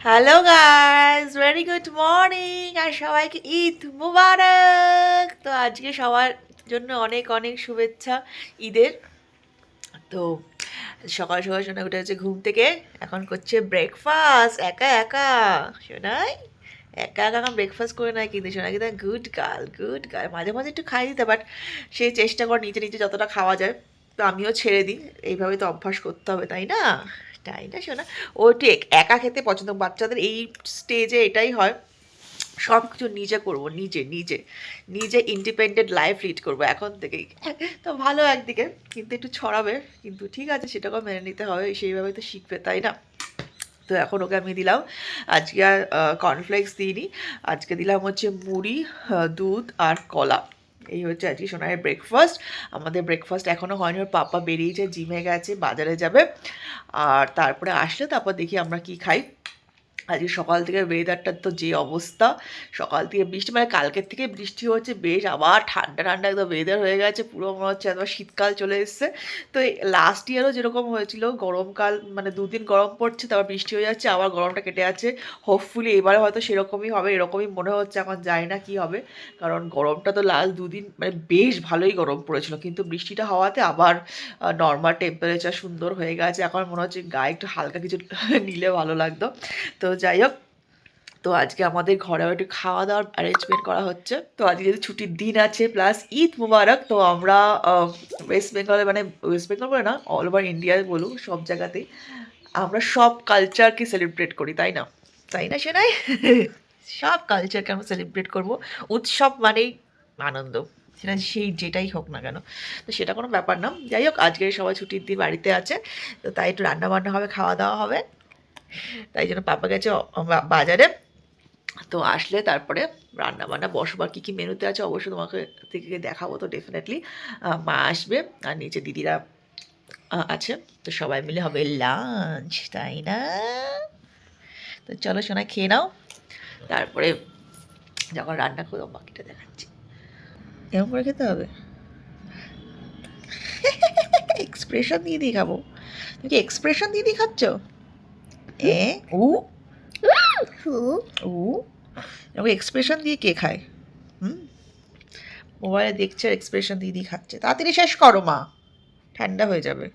Hello guys, very good morning আর সবাইকে ঈদ মুবারক। তো আজকে সবার জন্য অনেক অনেক শুভেচ্ছা ঈদের। তো সকাল সকাল শোনা উঠে হচ্ছে ঘুম থেকে, এখন করছে ব্রেকফাস্ট একা একা। শোনাই একা একা এখন ব্রেকফাস্ট করে নেয়, কিন্তু শোনা কিন্তু গুড গার্ল গুড গার্ল। মাঝে মাঝে একটু খাই দিতে, বাট সে চেষ্টা কর নিজে নিজে যতটা খাওয়া যায়। তো আমিও ছেড়ে দিই, এইভাবে তো অভ্যাস করতে হবে, তাই না? তাই না শোনা? ও ঠিক একা খেতে পছন্দ, বাচ্চাদের এই স্টেজে এটাই হয়। সব কিছু নিজে করবো, নিজে নিজে নিজে ইন্ডিপেন্ডেন্ট লাইফ লিড করবো এখন থেকেই। তো ভালো একদিকে, কিন্তু একটু ছড়াবে, কিন্তু ঠিক আছে, সেটাকেও মেনে নিতে হবে, সেইভাবে তো শিখবে, তাই না? তো এখন ওকে আমি দিলাম, আজকে আর কর্নফ্লেক্স দিইনি, আজকে দিলাম হচ্ছে মুড়ি, দুধ আর কলা। এই হচ্ছে আজকে সোনার ব্রেকফাস্ট। আমাদের ব্রেকফাস্ট এখনও হয়নি, ওর পাপা বেরিয়েছে, জিমে গেছে, বাজারে যাবে। আর তারপরে আসলে তারপর দেখি আমরা কি খাই। আজকে সকাল থেকে ওয়েদারটার তো যে অবস্থা, সকাল থেকে বৃষ্টি, মানে কালকের থেকে বৃষ্টি হচ্ছে বেশ, আবার ঠান্ডা ঠান্ডা একদম ওয়েদার হয়ে গেছে, পুরো মনে হচ্ছে একবার শীতকাল চলে এসছে। তো লাস্ট ইয়ারও যেরকম হয়েছিল, গরমকাল মানে দুদিন গরম পড়ছে, তারপর বৃষ্টি হয়ে যাচ্ছে, আবার গরমটা কেটে যাচ্ছে। হোপফুলি এবারে হয়তো সেরকমই হবে, এরকমই মনে হচ্ছে, এখন জানি না কি হবে। কারণ গরমটা তো লাস্ট দুদিন মানে বেশ ভালোই গরম পড়েছিল, কিন্তু বৃষ্টিটা হওয়াতে আবার নর্মাল টেম্পারেচার সুন্দর হয়ে গেছে। এখন মনে হচ্ছে গায়ে একটু হালকা কিছু নিলে ভালো লাগতো। তো যাই হোক, তো আজকে আমাদের ঘরেও একটু খাওয়া দাওয়ার অ্যারেঞ্জমেন্ট করা হচ্ছে। তো আজকে যেহেতু ছুটির দিন আছে প্লাস ঈদ মুবারক, তো আমরা ওয়েস্ট বেঙ্গলে, মানে ওয়েস্ট বেঙ্গল বলে না, অল ওভার ইন্ডিয়ায় বলুন, সব জায়গাতেই আমরা সব কালচারকে সেলিব্রেট করি, তাই না? তাই না সেনাই? সব কালচারকে আমরা সেলিব্রেট করব। উৎসব মানেই আনন্দ, সেটা সেই যেটাই হোক না কেন। তো সেটা কোনো ব্যাপার না। যাই হোক, আজকে সবাই ছুটির দিন বাড়িতে আছে, তো তাই একটু রান্না বান্না হবে, খাওয়া দাওয়া হবে। তাই জন্য পাপা গেছে বাজারে। তো আসলে তারপরে রান্না বান্না বসবো, আর কী কী মেনুতে আছে অবশ্যই তোমাকে থেকে দেখাবো। তো ডেফিনেটলি মা আসবে, আর নিচে দিদিরা আছে। তো সবাই মিলে হবে লাঞ্চ, তাই না? তো চলো সোনা, খেয়ে নাও, তারপরে যখন রান্না করবো বাকিটা দেখাচ্ছি। এরকম করে খেতে হবে, এক্সপ্রেশন দিয়ে দিয়ে খাবো। তুমি কি এক্সপ্রেশন দিয়ে দিয়ে খাচ্ছ? এ উ উ এরকম এক্সপ্রেশন দিয়ে কে খায়? হুম, মোবাইলে দেখছে, এক্সপ্রেশন দিয়ে দিয়ে খাচ্ছে। তাড়াতাড়ি শেষ করো মা, ঠান্ডা হয়ে যাবে।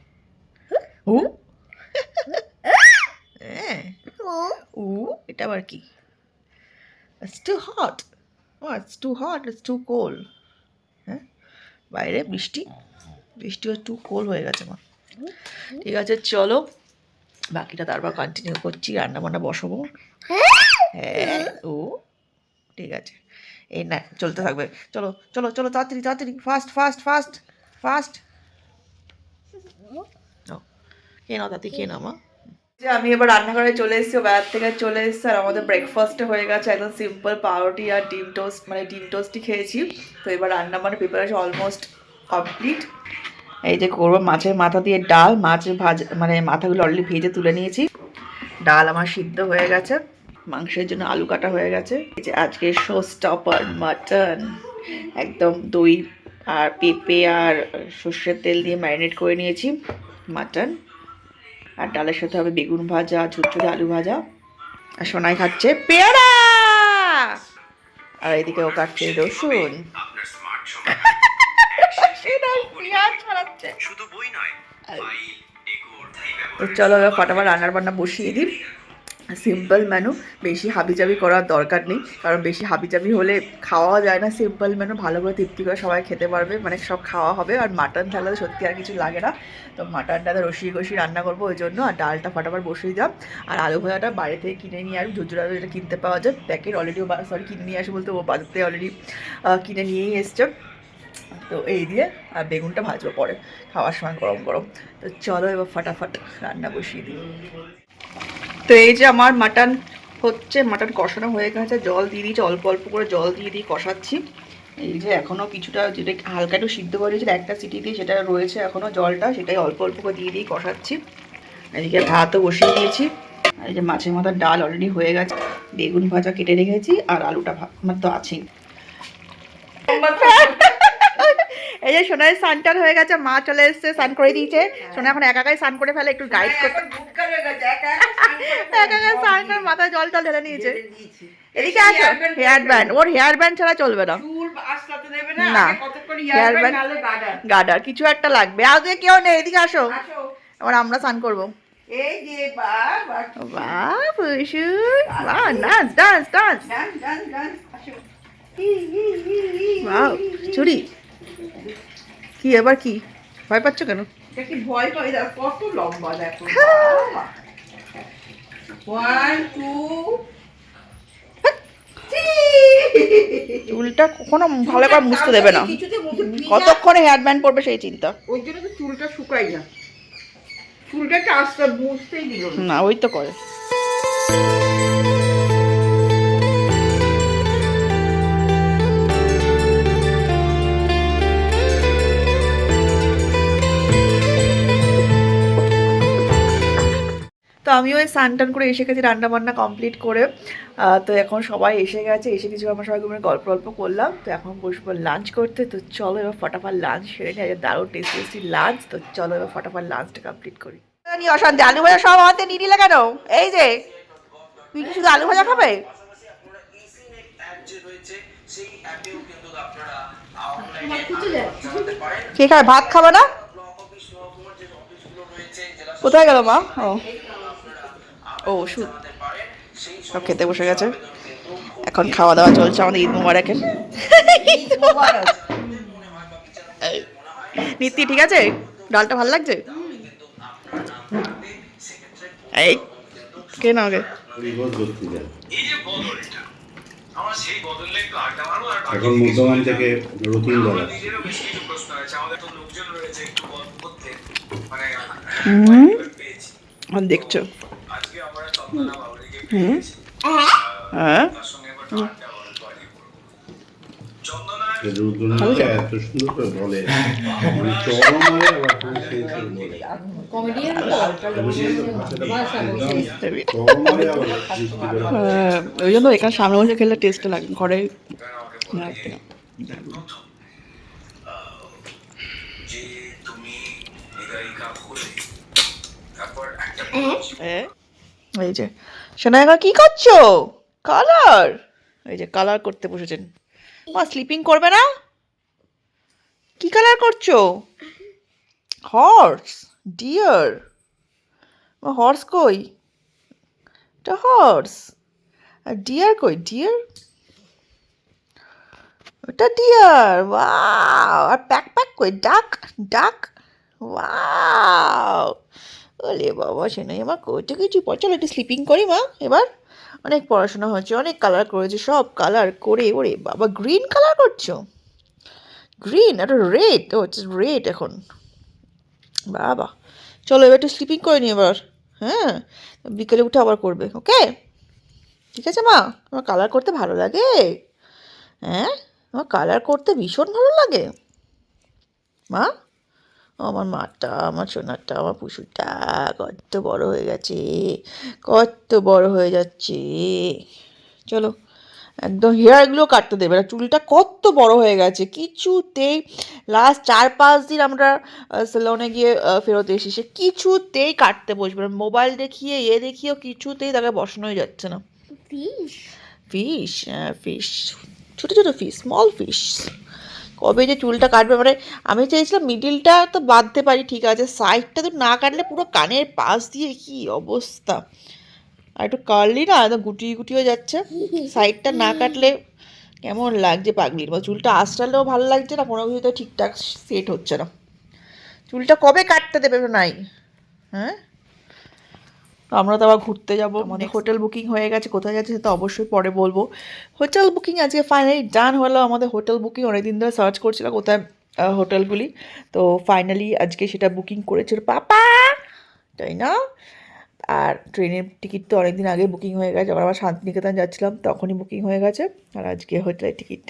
উ হ্যাঁ, উ এটা আবার কি? It's too hot. Oh, it's too hot, it's too cold. হ্যাঁ, বাইরে বৃষ্টি, বৃষ্টিও টু কোল্ড হয়ে গেছে মা। ঠিক আছে চলো, বাকিটা তারপর কন্টিনিউ করছি, রান্না বান্না বসাবো। হ্যাঁ ও ঠিক আছে, এই না চলতে থাকবে। চলো চলো চলো, তাড়াতাড়ি তাড়াতাড়ি, ফাস্ট ফাস্ট ফাস্ট ফাস্ট। খেয়ে নাও, তাড়াতাড়ি খেয়ে নাও মা। যে আমি এবার রান্নাঘরে চলে এসেছি, বাইরে থেকে চলে এসেছি, আর আমাদের ব্রেকফাস্টে হয়ে গেছে একদম সিম্পল পাউরুটি আর ডিম টোস্ট, মানে ডিম টোস্টই খেয়েছি। তো এবার রান্না মানে প্রিপারেশন অলমোস্ট কমপ্লিট। এই যে করবো মাছের মাথা দিয়ে ডাল, মাছের ভাজা মানে মাথাগুলো অলরেডি ভেজে তুলে নিয়েছি। ডাল আমার সিদ্ধ হয়ে গেছে, মাংসের জন্য আলু কাটা হয়ে গেছে। এই যে আজকে শো স্টপার মাটন, একদম দই আর পেঁপে আর সর্ষের তেল দিয়ে ম্যারিনেট করে নিয়েছি মাটন। আর ডালের সাথে হবে বেগুন ভাজা, ঝুরঝুরে আলু ভাজা। আর সোনাই খাচ্ছে পেয়ারা, আর এদিকে ও কাটছে রসুন। তো চলো এবার ফটাফট রান্নার বান্না বসিয়ে দিই। সিম্পল মেনু, বেশি হাবিজাবি করার দরকার নেই, কারণ বেশি হাবিজাবি হলে খাওয়া যায় না। সিম্পল মেনু, ভালো করে তৃপ্তি করে সবাই খেতে পারবে, মানে সব খাওয়া হবে। আর মাটন থাকলে তো সত্যি আর কিছু লাগে না। তো মাটনটাতে রসিয়ে কষিয়ে রান্না করবো ওই জন্য, আর ডালটা ফটাফট বসিয়ে দিলাম। আর আলু ভাজাটা বাড়ি থেকে কিনে নিয়ে আসবো, ঝুরঝুর আলু যেটা কিনতে পাওয়া যায় প্যাকেট অলরেডি, সরি কিনে নিয়ে আসে বলতে ও বাজার থেকে অলরেডি কিনে নিয়েই এসছে। তো এই দিয়ে আর বেগুনটা ভাজবো পরে খাওয়ার সময় গরম গরম। তো চলো এবার ফটাফট রান্না বসিয়ে দিই। তো এই যে আমার মাটন হচ্ছে, মাটন কষানো হয়ে গেছে, জল দিয়ে দিয়েছি, অল্প অল্প করে জল দিয়ে দিয়ে কষাচ্ছি। এই যে এখনও কিছুটা যেটা হালকা একটু সিদ্ধ করে দিয়েছিল একটা সিটি দিয়ে, সেটা রয়েছে এখনও জলটা, সেটাই অল্প অল্প করে দিয়ে দিয়ে কষাচ্ছি। এদিকে ভাতও বসিয়ে দিয়েছি। আর এই যে মাছের মাথার ডাল অলরেডি হয়ে গেছে, বেগুন ভাজা কেটে রেখেছি, আর আলুটা আমার তো আছেই। এই যে সোনার স্নান টান হয়ে গেছে, মা চলে এসছে, স্নান করে দিয়েছে। সোনা এখন একা একাই স্নান করে ফেলে, একটু গাইড করতে। একা একা স্নান করে মাথায় জল টল ঢেলে নিয়েছে। এদিকে আসো, হেয়ার ব্যান্ড, ওর হেয়ার ব্যান্ড ছাড়া চলবে না। না, হেয়ার ব্যান্ড গার্ডার কিছু একটা লাগবে। আগে কেউ নেই, এদিকে আসো, এবার আমরা স্নান করবো। বাহ পুষু, বাহ ডান্স ডান্স ডান্স, বাহ চুরি। কি এবার কি ভয় পাচ্ছ কেন? কি ভয় পাই, কত লম্বা দেখো। 1 2 চুলটা কখনো ভালো করে মুছতে দেবে না, কতক্ষণে হেয়ার ব্যান্ড পড়বে সেই চিন্তা। ওই জন্য তো চুলটা শুকাই না, চুলটা আস্তে মুছতেই দিল না, ওই তো করে। তো আমিও ওই স্নান টান করে এসে গেছি, রান্না বান্না কমপ্লিট করে। তো এখন সবাই এসে গেছে, এসে কিছু আমরা সবাই গল্প গল্প করলাম। তো এখন বসবো লাঞ্চ করতে। তো চলো এবার ফটাফট লাঞ্চ সেরে নিই, দারুণ টেস্টি টেস্টি লাঞ্চ। তো চলো এবার ফটাফট লাঞ্চটা কমপ্লিট করি। অশান্তি, আলু ভাজা সব আমাদের নিয়ে নিলে কেন? এই যে তুই কি শুধু আলু ভাজা খাবে? কে খাবে? ভাত খাবে না? কোথায় গেল মা? ও ওষুধ সব খেতে বসে গেছে। এখন খাওয়া দাওয়া চলছে আমাদের। ঈদ মোবারকের। নীতি ঠিক আছে? ডালটা ভালো লাগছে? এই কে না আগে এখন মুদ্রমান থেকে রুটিন বলা দেখছো? হ্যাঁ এত সুন্দর করে বলে, চরম মারে আবার ওই জন্য এখানে সামনে বসে খেলে টেস্ট লাগে, ঘরে এই যে সোনাইগা কি করছো? কালার, এই যে কালার করতে বসেছেন। মা স্লিপিং করবে না? কি কালার করছো? Horse, deer. হর্স কই? এটা হর্স। আর ডিয়ার কই? ডিয়ার, ওটা ডিয়ার। ওয়াও। আর প্যাক প্যাক কই? ডাক, ডাক। ওয়াও, ওলে বাবা সেনাই আমার কত কিছু। চলো একটু স্লিপিং করি মা। এবার অনেক পড়াশোনা হয়েছে, অনেক কালার করেছে, সব কালার করে। ওরে বাবা, গ্রিন কালার করছো? গ্রিন, একটা রেড। ও হচ্ছে রেড এখন। বাবা চলো এবার একটু স্লিপিং করে নি এবার। হ্যাঁ, বিকেলে উঠে আবার করবে। ওকে ঠিক আছে মা? আমার কালার করতে ভালো লাগে। হ্যাঁ, আমার কালার করতে ভীষণ ভালো লাগে মা। আমার মাটা, আমার সোনারটা, আমার পুষুটা কত বড় হয়ে গেছে, কত বড় হয়ে যাচ্ছে। চলো একদম হেয়ারগুলো কাটতে দেবে না, চুলটা কত বড় হয়ে গেছে কিছুতেই। লাস্ট 4-5 দিন আমরা সেলনে গিয়ে ফেরত এসেছি, সে কিছুতেই কাটতে বসবে না। মোবাইল দেখিয়ে দেখিয়েও কিছুতেই তাকে বসানোই যাচ্ছে না। ফিশ, ফিশ, ফিশ, ছোটো ছোটো ফিশ, স্মল ফিশ। কবে যে চুলটা কাটবে, মানে আমি চেয়েছিলাম মিডিলটা তো বাঁধতে পারি ঠিক আছে, সাইডটা তো না কাটলে পুরো কানের পাশ দিয়ে কি অবস্থা। আর একটু কাটলি না একদম গুটি গুটিও যাচ্ছে। সাইডটা না কাটলে কেমন লাগছে পাগলির মতো। চুলটা আঁচড়ালেও ভালো লাগছে না, কোনো কিছুতে ঠিকঠাক সেট হচ্ছে না। চুলটা কবে কাটতে দেবে নাই? হ্যাঁ, আমরা তো আবার ঘুরতে যাবো, আমাদের হোটেল বুকিং হয়ে গেছে। কোথায় যাচ্ছে সেটা অবশ্যই পরে বলবো। হোটেল বুকিং আজকে ফাইনালি ডান হলো আমাদের। হোটেল বুকিং অনেকদিন ধরে সার্চ করছিল কোথায় হোটেলগুলি, তো ফাইনালি আজকে সেটা বুকিং করেছিল পাপা, তাই না? আর ট্রেনের টিকিট তো অনেকদিন আগে বুকিং হয়ে গেছে। আবার শান্তিনিকেতন যাচ্ছিলাম তখনই বুকিং হয়ে গেছে। আর আজকে হোটেলের টিকিট,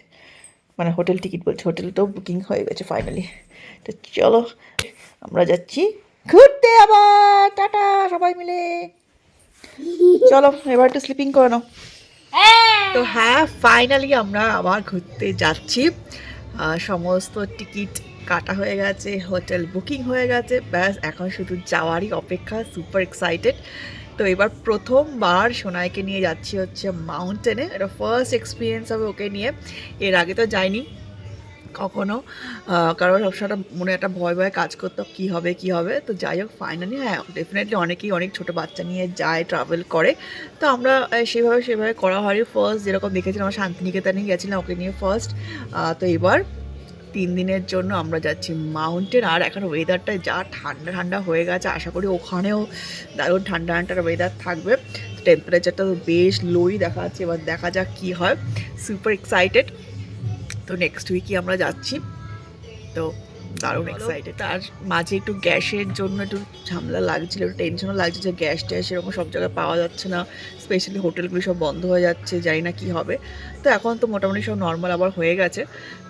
মানে হোটেল টিকিট বলছি, হোটেলটাও বুকিং হয়ে গেছে ফাইনালি। তো চলো আমরা যাচ্ছি ঘুরতে আবার। টাটা সবাই মিলে। চলো এবার একটু স্লিপিং করে নাও। তো হ্যাঁ, ফাইনালি আমরা আবার ঘুরতে যাচ্ছি। সমস্ত টিকিট কাটা হয়ে গেছে, হোটেল বুকিং হয়ে গেছে, ব্যাস এখন শুধু যাওয়ারই অপেক্ষা। Super excited. তো এবার প্রথমবার সোনাইকে নিয়ে যাচ্ছি হচ্ছে মাউন্টেনে। এটা ফার্স্ট এক্সপিরিয়েন্স হবে ওকে নিয়ে। এর আগে তো যাইনি কখনো, কারণ সবসময় মনে একটা ভয় ভয় কাজ করতো কী হবে কী হবে। তো যাই হোক ফাইনালি হ্যাঁ ডেফিনেটলি অনেকেই অনেক ছোটো বাচ্চা নিয়ে যায়, ট্রাভেল করে। তো আমরা সেভাবে করা হয়। ফার্স্ট যেরকম দেখেছিলাম আমরা শান্তিনিকেতনে গেছিলাম ওকে নিয়ে ফার্স্ট। তো এবার 3 দিনের জন্য আমরা যাচ্ছি মাউন্টেন। আর এখন ওয়েদারটা যা ঠান্ডা ঠান্ডা হয়ে গেছে, আশা করি ওখানেও দারুণ ঠান্ডা ঠান্ডার ওয়েদার থাকবে। টেম্পারেচারটা তো বেশ লোই দেখা যাচ্ছে, এবার দেখা যাক কী হয়। Super excited. তো নেক্সট উইকই আমরা যাচ্ছি। তো দারুণ এক্সাইটেড। তার মাঝে একটু গ্যাসের জন্য একটু ঝামেলা লাগছিল, একটু টেনশনও লাগছে যে গ্যাস ট্যাস এরকম সব জায়গায় পাওয়া যাচ্ছে না, স্পেশালি হোটেলগুলি সব বন্ধ হয়ে যাচ্ছে, জানি না কী হবে। তো এখন তো মোটামুটি সব নর্মাল আবার হয়ে গেছে।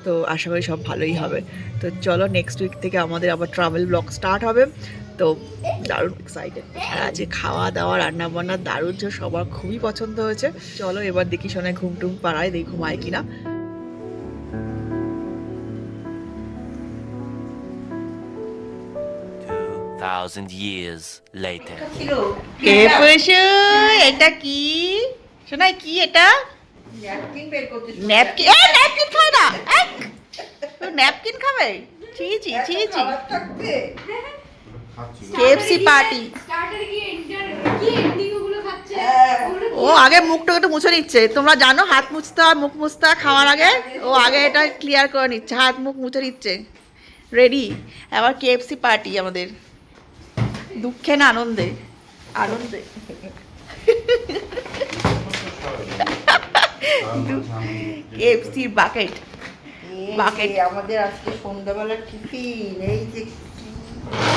তো আশা করি সব ভালোই হবে। তো চলো নেক্সট উইক থেকে আমাদের আবার ট্রাভেল ব্লগ স্টার্ট হবে। তো দারুণ এক্সাইটেড। আর আজকে খাওয়া দাওয়া রান্নাবান্না দারুণ, যে সবার খুবই পছন্দ হয়েছে। চলো এবার দেখি শোনায় ঘুম টুম পাড়ায়, দেখি ঘুমায় কিনা। 2,000 years later. ছিল এটা কি শোনাই, কি এটা? ন্যাপকিন বের করতে ন্যাপকিন? ন্যাপকিন খায় না, ন্যাপকিন খাবে? ছি ছি ছি ছি। খাবার থাকতে কেএফসি পার্টি। ও আগে মুখটা একটু মুছে নিচ্ছে। তোমরা জানো হাত মুছতে হয়, মুখ মুছতে হয় খাওয়ার আগে। ও আগে এটা ক্লিয়ার করে নিচ্ছে, হাত মুখ মুছে নিচ্ছে। রেডি আবার কেএফসি পার্টি আমাদের। দুঃখে না আনন্দে? আনন্দে। কেএফসির বাকেট। বাকেট আমাদের আজকে সন্ধ্যাবেলা টিফিন। এই যে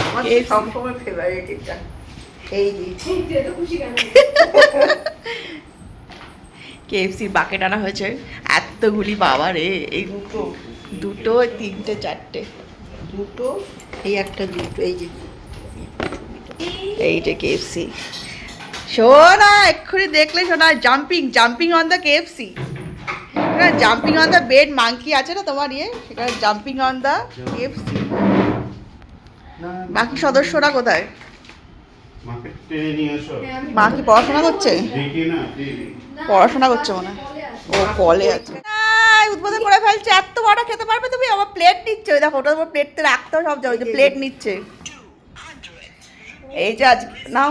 আমার KFC সবসময় ফেভারিট এটা। এই যে কেএফসির বাকেট আনা হয়েছে এতগুলি, বাবা রে। এই দুটো দুটো, তিনটে, চারটে, দুটো এই একটা দুটো এই যে এই যে কেএফসি। শোনা এক্ষুনি দেখলে শোনা jumping jumping on the KFC, jumping on the bed monkey আছে না তোমার ইয়ে, সেখানে জাম্পিং অন দ্য কেএফসি। বাকি সদস্যরা কোথায়? মাকে টেনে নিয়ে এসো। মা কি পড়াশোনা করছে? দেখি না দেখি। পড়াশোনা করছে মনে হয়। ও কলে আছে। উদ্বোধন করে ফেলছে। এত বড় খেতে পারবে তুমি? আমার প্লেট নিচ্ছে, ওই দেখো ওটার উপর প্লেটতে রাখতেও সব যাবে, যে প্লেট নিচ্ছে। এই যে আজ নাও,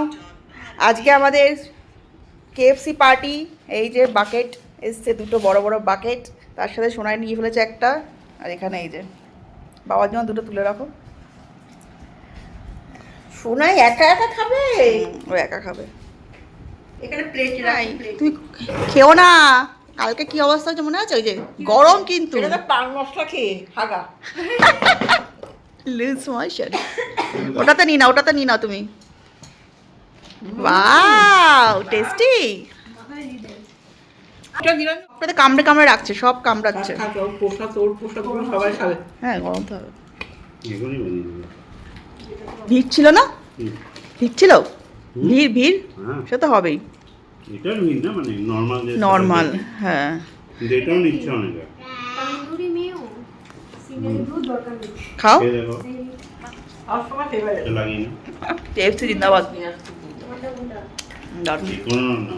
আজকে আমাদের কেএফসি পার্টি। এই যে বাকেট এসছে, দুটো বড় বড় বাকেট, তার সাথে সোনায় নিয়ে ফেলেছে একটা। আর এখানে এই যে বাবার জন্য দুটো তুলে রাখো। সোনাই একা একা খাবে? ও একা খাবে। এখানে প্লেট নাই তুই খেও না। কালকে কি অবস্থা হচ্ছে মনে আছে? ওই যে গরম কিন্তু এটা তো পান মশলা খেয়ে হাগা। Loose motion. ওটাতে নি না, ওটাতে নি না তুমি। Wow tasty. এটা দিলাম ওটাতে কামড়ে কামড়ে রাখছে, সব কামড়াচ্ছে। খাবে ওর পোষা, তোর পোষা গুলো সবাই খাবে। হ্যাঁ গরম তো হবে। এগুলোই বানিয়ে দেবো। ভিড় ছিল না? হুম। ভিড় ছিল? ভিড় ভিড় হ্যাঁ সে তো হবেই। এটা নিন না, মানে নর্মাল যে নর্মাল হ্যাঁ। কিন্তু এটাও নিচ্ছে অনেকে। খাও। খেয়ে দেখো, আর সবার ফেভারিট। এটা লাগিয়ে না। কেএফসি জিন্দাবাদ। দারুণ। কোনো না।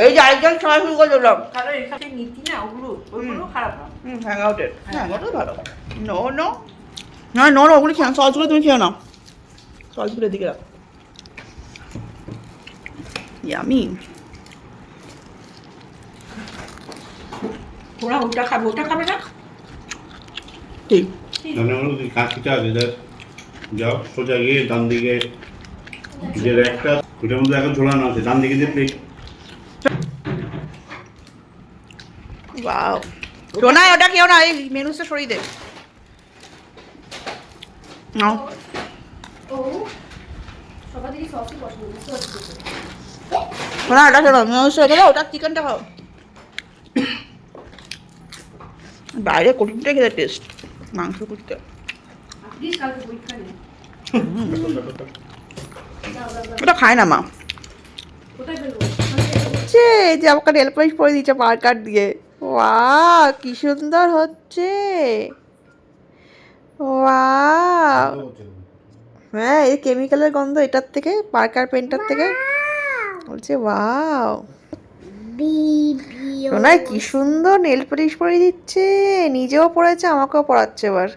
এই যে আরেকজন সবাই শুরু করে দিলাম। কারণ এর সাথে নীতি না ওগুলো ওগুলো খারাপ না। হ্যাং আউটের, হ্যাঁ ওটাও ভালো। নো নো না, নো নো ওগুলো খেয়ে সসগুলো তুমি খেও না, সসগুলো এদিকে রাখো। ইয়ামি। ওরা ওটা খাবে, ওটা খাবে না। ঠিক। তাহলে হলো যে কাঠিটা আছে, যাও সোজা গিয়ে ডান দিকে যে একটা ওটার মধ্যে এখন ঝোলানো আছে, ডান দিকে যে প্লেট। ওয়াও সোনা ওটা খেও না, এই মেনুসটা সরিয়ে দে। নাও সোনা ওটা খেও না, মেনুসটা খেলে ওটা চিকেনটা খাও। বাইরে কঠিনটা খেতে টেস্ট, মাংস করতে। ওটা খায় না মা। যে আমাকে নেল পলিশ পরে দিচ্ছে মার্কার দিয়ে। ওয়া কি সুন্দর হচ্ছে। ওয়াও, হ্যাঁ এই কেমিক্যালের গন্ধ এটার থেকে, পার্কার পেনটার থেকে। বলছে ওয়াও, সোনাই কি সুন্দর নেল পলিশ পরিয়ে দিচ্ছে, নিজেও পড়েছে আমাকেও পড়াচ্ছে এবার।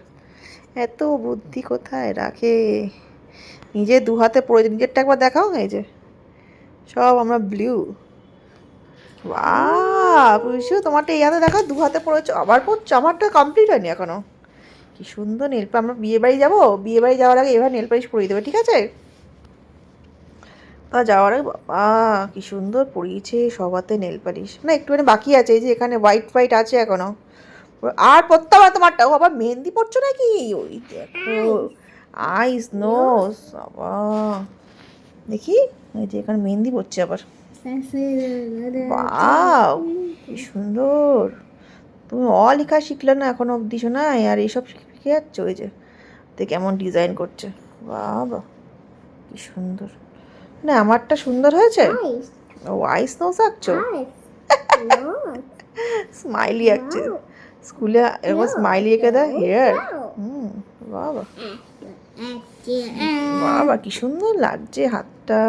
এত বুদ্ধি কোথায় রাখে, নিজে দু হাতে পড়ে, নিজেরটা একবার দেখাও। এই যে সব আমরা ব্লু। বাহ বুঝছো, তোমারটা এই হাতে দেখো, দু হাতে পড়েছো, আবার পড়ছো, আমারটা কমপ্লিট হয়নি এখনো। কি সুন্দর নেল, আমরা বিয়ে বাড়ি যাবো, বিয়ে বাড়ি যাওয়ার আগে এবার নেল পলিশ পরিয়ে দেবে, ঠিক আছে? তা যাওয়ার আগে বাবা কি সুন্দর পরিয়েছে সব হাতে নেল পালিশ। না একটুখানি বাকি আছে, এই যে এখানে হোয়াইট হোয়াইট আছে এখনো, আর পড়তে হবে তোমারটা। ও আবার মেহেন্দি পড়ছো নাকি? ওই দেখো আইস নোজ, বাবা দেখি, এই যে এখানে মেহেন্দি পড়ছে আবার। বাও কি সুন্দর, তুমি অ লেখা শিখলে না এখনো অবধি শোনা, আর এইসব শিখে যাচ্ছ। ওই যে তে কেমন ডিজাইন করছে, বাবা কি সুন্দর। না আমারটা সুন্দর হয়েছে। ও আইস নোজ আঁকছো, স্মাইলি আঁকছে, স্কুলে এরকম স্মাইলি এঁকে দেয় হেয়ার। বাবা বাবা কি সুন্দর লাগছে হাতটা,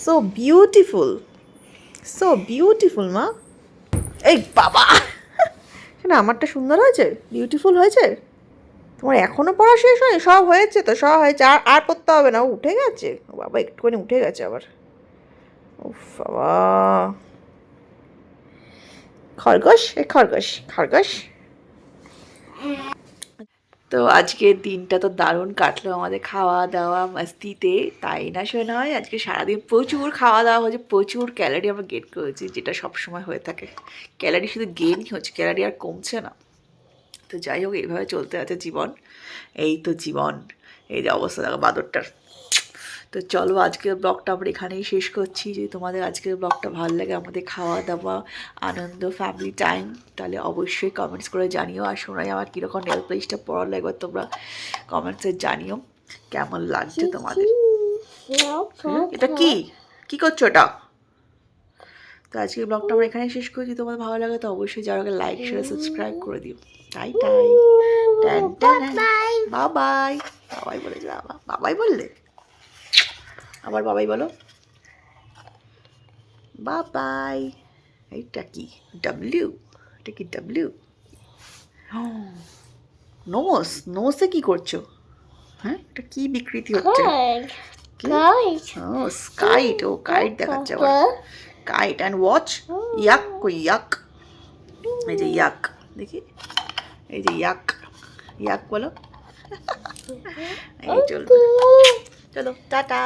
সো বিউটিফুল, সো বিউটিফুল মা। এই বাবা না আমারটা সুন্দর হয়েছে, বিউটিফুল হয়েছে। তোমার এখনো পড়া শেষ হয়নি? সব হয়েছে তো, সব হয়েছে, আর আর পড়তে হবে না। ও উঠে গেছে, ও বাবা একটুখানি উঠে গেছে আবার। উফ বাবা, খরগোশ, এ খরগোশ, খরগোশ। তো আজকের দিনটা তো দারুণ কাটলো আমাদের খাওয়া দাওয়া মাস্তিতে, তাই না শোনা হয়? আজকে সারাদিন প্রচুর খাওয়া দাওয়া হয়েছে, প্রচুর ক্যালোরি আমরা গেন করেছি, যেটা সবসময় হয়ে থাকে। ক্যালোরি শুধু গেনই হচ্ছে, ক্যালোরি আর কমছে না। তো যাই হোক এইভাবে চলতে আছে জীবন, এই তো জীবন, এই যে অবস্থা দেখো বাদরটার। তো চলো আজকের ব্লগটা আমরা এখানেই শেষ করছি। যদি তোমাদের আজকের ব্লগটা ভালো লাগে, আমাদের খাওয়া দাওয়া আনন্দ ফ্যামিলি টাইম, তাহলে অবশ্যই কমেন্টস করে জানিও। আর শোনাই আমার কীরকম নেল পলিশটা পড়ার একবার তোমরা কমেন্টসে জানিও কেমন লাগছে তোমাদের। এটা কি কি করছো এটা? তো আজকের ব্লগটা আমরা এখানেই শেষ করছি। তোমাদের ভালো লাগে তো অবশ্যই যারা লাইক শেয়ার সাবস্ক্রাইব করে দিও। টাই টাই বাবাই, বাবাই বলে যাবা, বাবাই বললে আবার বাবাই বলো, বাবাই। এইটা কি ডাব্লিউ? এটা কি ডাব্লিউ? নোস, নোসে কি করছো? হ্যাঁ এটা কি বিকৃতি হচ্ছে? ও স্কাইট, ও কাইট দেখাচ্ছে আবার, কাইট। অ্যান্ড ওয়াচ, ইয়াক, কই ইয়াক, এই যে ইয়াক দেখি, এই যে ইয়াক, ইয়াক বলো। এই চলো চলো টাটা।